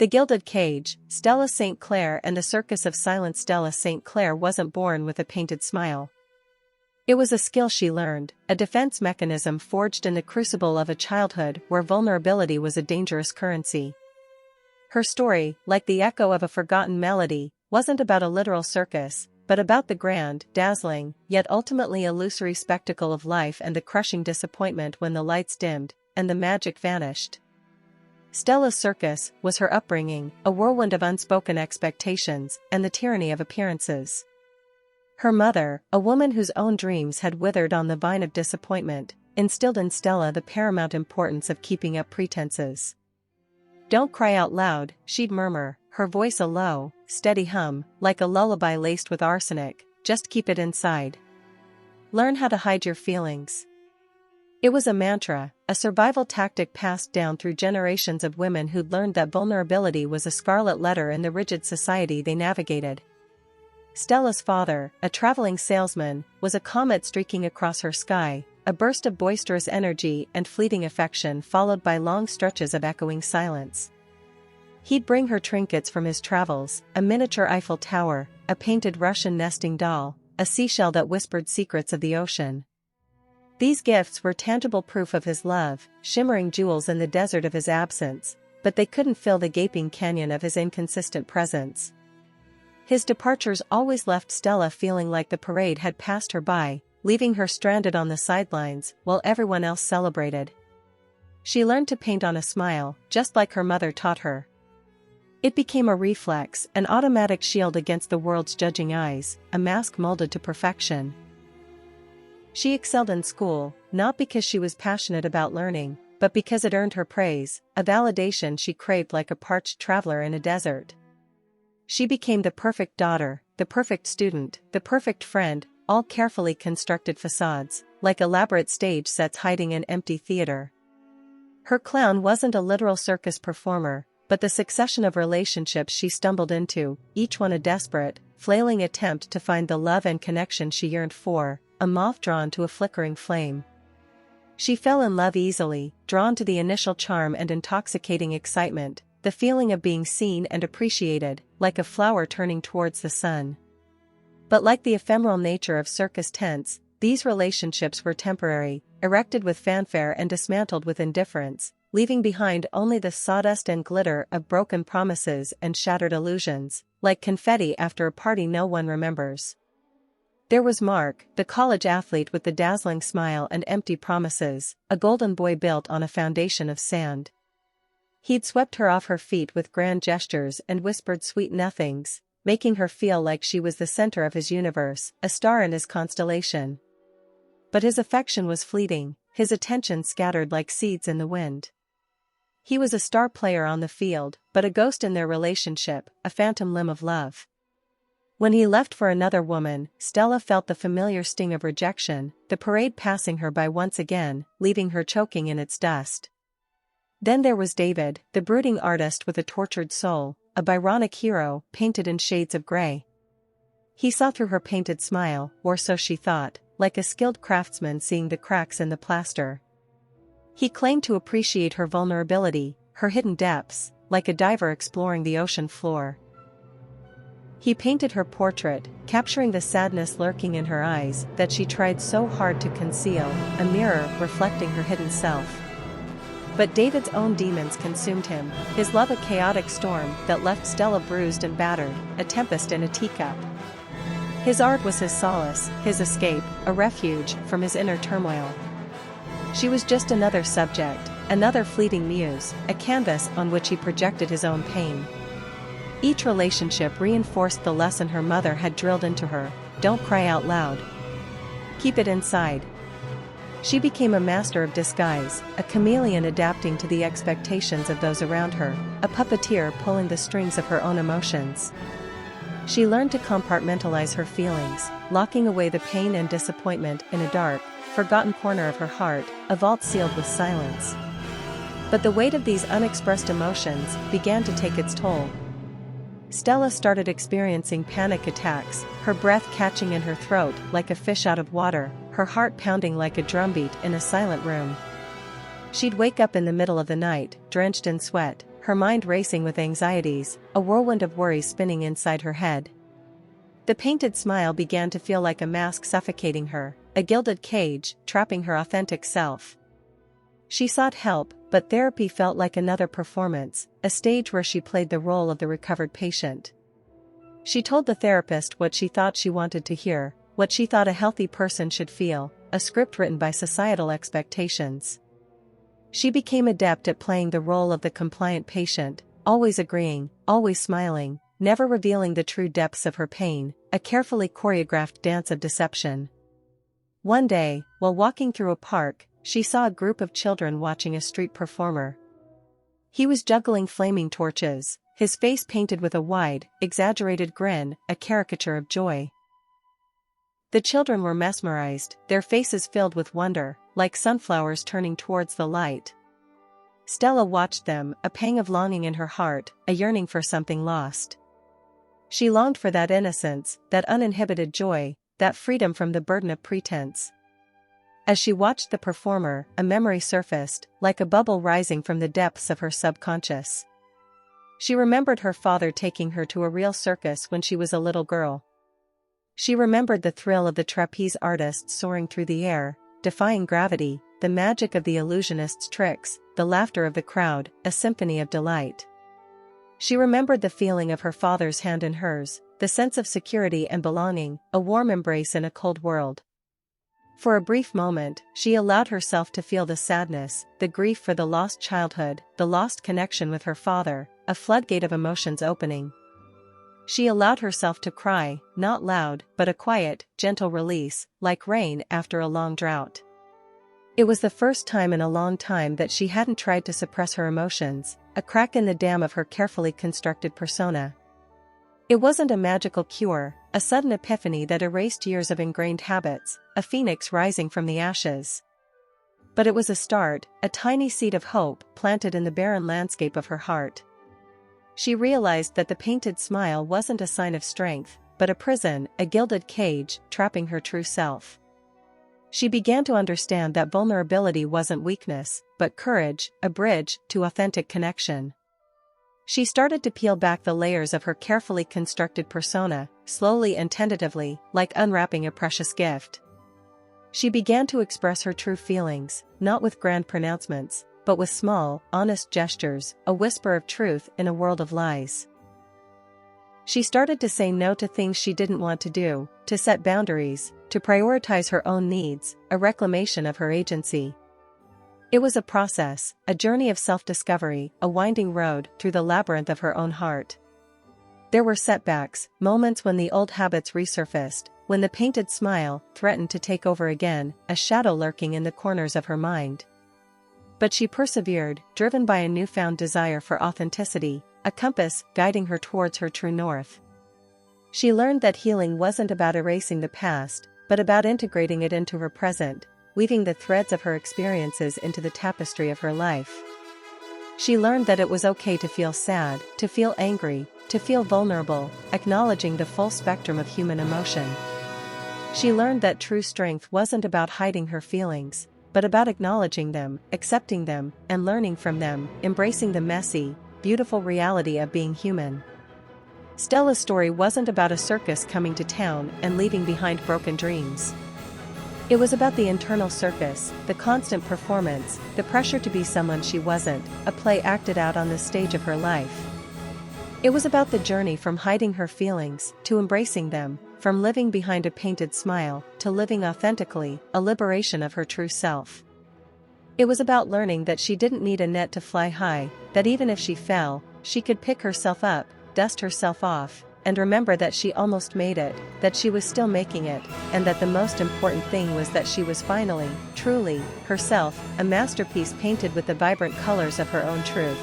The Gilded Cage, Stella St. Clair and the Circus of Silence. Stella St. Clair wasn't born with a painted smile. It was a skill she learned, a defense mechanism forged in the crucible of a childhood where vulnerability was a dangerous currency. Her story, like the echo of a forgotten melody, wasn't about a literal circus, but about the grand, dazzling, yet ultimately illusory spectacle of life and the crushing disappointment when the lights dimmed and the magic vanished. Stella's circus was her upbringing, a whirlwind of unspoken expectations and the tyranny of appearances. Her mother, a woman whose own dreams had withered on the vine of disappointment, instilled in Stella the paramount importance of keeping up pretenses. "Don't cry out loud," she'd murmur, her voice a low, steady hum, like a lullaby laced with arsenic. "Just keep it inside. Learn how to hide your feelings." It was a mantra, a survival tactic passed down through generations of women who'd learned that vulnerability was a scarlet letter in the rigid society they navigated. Stella's father, a traveling salesman, was a comet streaking across her sky, a burst of boisterous energy and fleeting affection followed by long stretches of echoing silence. He'd bring her trinkets from his travels, a miniature Eiffel Tower, a painted Russian nesting doll, a seashell that whispered secrets of the ocean. These gifts were tangible proof of his love, shimmering jewels in the desert of his absence, but they couldn't fill the gaping canyon of his inconsistent presence. His departures always left Stella feeling like the parade had passed her by, leaving her stranded on the sidelines while everyone else celebrated. She learned to paint on a smile, just like her mother taught her. It became a reflex, an automatic shield against the world's judging eyes, a mask molded to perfection. She excelled in school, not because she was passionate about learning, but because it earned her praise, a validation she craved like a parched traveler in a desert. She became the perfect daughter, the perfect student, the perfect friend, all carefully constructed facades, like elaborate stage sets hiding in empty theater. Her clown wasn't a literal circus performer, but the succession of relationships she stumbled into, each one a desperate, flailing attempt to find the love and connection she yearned for, a moth drawn to a flickering flame. She fell in love easily, drawn to the initial charm and intoxicating excitement, the feeling of being seen and appreciated, like a flower turning towards the sun. But like the ephemeral nature of circus tents, these relationships were temporary, erected with fanfare and dismantled with indifference, leaving behind only the sawdust and glitter of broken promises and shattered illusions, like confetti after a party no one remembers. There was Mark, the college athlete with the dazzling smile and empty promises, a golden boy built on a foundation of sand. He'd swept her off her feet with grand gestures and whispered sweet nothings, making her feel like she was the center of his universe, a star in his constellation. But his affection was fleeting, his attention scattered like seeds in the wind. He was a star player on the field, but a ghost in their relationship, a phantom limb of love. When he left for another woman, Stella felt the familiar sting of rejection, the parade passing her by once again, leaving her choking in its dust. Then there was David, the brooding artist with a tortured soul, a Byronic hero, painted in shades of gray. He saw through her painted smile, or so she thought, like a skilled craftsman seeing the cracks in the plaster. He claimed to appreciate her vulnerability, her hidden depths, like a diver exploring the ocean floor. He painted her portrait, capturing the sadness lurking in her eyes that she tried so hard to conceal, a mirror reflecting her hidden self. But David's own demons consumed him, his love a chaotic storm that left Stella bruised and battered, a tempest in a teacup. His art was his solace, his escape, a refuge from his inner turmoil. She was just another subject, another fleeting muse, a canvas on which he projected his own pain. Each relationship reinforced the lesson her mother had drilled into her: don't cry out loud. Keep it inside. She became a master of disguise, a chameleon adapting to the expectations of those around her, a puppeteer pulling the strings of her own emotions. She learned to compartmentalize her feelings, locking away the pain and disappointment in a dark, forgotten corner of her heart, a vault sealed with silence. But the weight of these unexpressed emotions began to take its toll. Stella started experiencing panic attacks, her breath catching in her throat like a fish out of water, her heart pounding like a drumbeat in a silent room. She'd wake up in the middle of the night, drenched in sweat, her mind racing with anxieties, a whirlwind of worries spinning inside her head. The painted smile began to feel like a mask suffocating her, a gilded cage, trapping her authentic self. She sought help, but therapy felt like another performance, a stage where she played the role of the recovered patient. She told the therapist what she thought she wanted to hear, what she thought a healthy person should feel, a script written by societal expectations. She became adept at playing the role of the compliant patient, always agreeing, always smiling, never revealing the true depths of her pain, a carefully choreographed dance of deception. One day, while walking through a park, she saw a group of children watching a street performer. He was juggling flaming torches, his face painted with a wide, exaggerated grin, a caricature of joy. The children were mesmerized, their faces filled with wonder, like sunflowers turning towards the light. Stella watched them, a pang of longing in her heart, a yearning for something lost. She longed for that innocence, that uninhibited joy, that freedom from the burden of pretense. As she watched the performer, a memory surfaced, like a bubble rising from the depths of her subconscious. She remembered her father taking her to a real circus when she was a little girl. She remembered the thrill of the trapeze artists soaring through the air, defying gravity, the magic of the illusionist's tricks, the laughter of the crowd, a symphony of delight. She remembered the feeling of her father's hand in hers, the sense of security and belonging, a warm embrace in a cold world. For a brief moment, she allowed herself to feel the sadness, the grief for the lost childhood, the lost connection with her father, a floodgate of emotions opening. She allowed herself to cry, not loud, but a quiet, gentle release, like rain after a long drought. It was the first time in a long time that she hadn't tried to suppress her emotions, a crack in the dam of her carefully constructed persona. It wasn't a magical cure, a sudden epiphany that erased years of ingrained habits, a phoenix rising from the ashes. But it was a start, a tiny seed of hope planted in the barren landscape of her heart. She realized that the painted smile wasn't a sign of strength, but a prison, a gilded cage, trapping her true self. She began to understand that vulnerability wasn't weakness, but courage, a bridge to authentic connection. She started to peel back the layers of her carefully constructed persona, slowly and tentatively, like unwrapping a precious gift. She began to express her true feelings, not with grand pronouncements, but with small, honest gestures, a whisper of truth in a world of lies. She started to say no to things she didn't want to do, to set boundaries, to prioritize her own needs, a reclamation of her agency. It was a process, a journey of self-discovery, a winding road through the labyrinth of her own heart. There were setbacks, moments when the old habits resurfaced, when the painted smile threatened to take over again, a shadow lurking in the corners of her mind. But she persevered, driven by a newfound desire for authenticity, a compass guiding her towards her true north. She learned that healing wasn't about erasing the past, but about integrating it into her present, weaving the threads of her experiences into the tapestry of her life. She learned that it was okay to feel sad, to feel angry, to feel vulnerable, acknowledging the full spectrum of human emotion. She learned that true strength wasn't about hiding her feelings, but about acknowledging them, accepting them, and learning from them, embracing the messy, beautiful reality of being human. Stella's story wasn't about a circus coming to town and leaving behind broken dreams. It was about the internal circus, the constant performance, the pressure to be someone she wasn't, a play acted out on the stage of her life. It was about the journey from hiding her feelings to embracing them, from living behind a painted smile to living authentically, a liberation of her true self. It was about learning that she didn't need a net to fly high, that even if she fell, she could pick herself up, dust herself off, and remember that she almost made it, that she was still making it, and that the most important thing was that she was finally, truly, herself, a masterpiece painted with the vibrant colors of her own truth.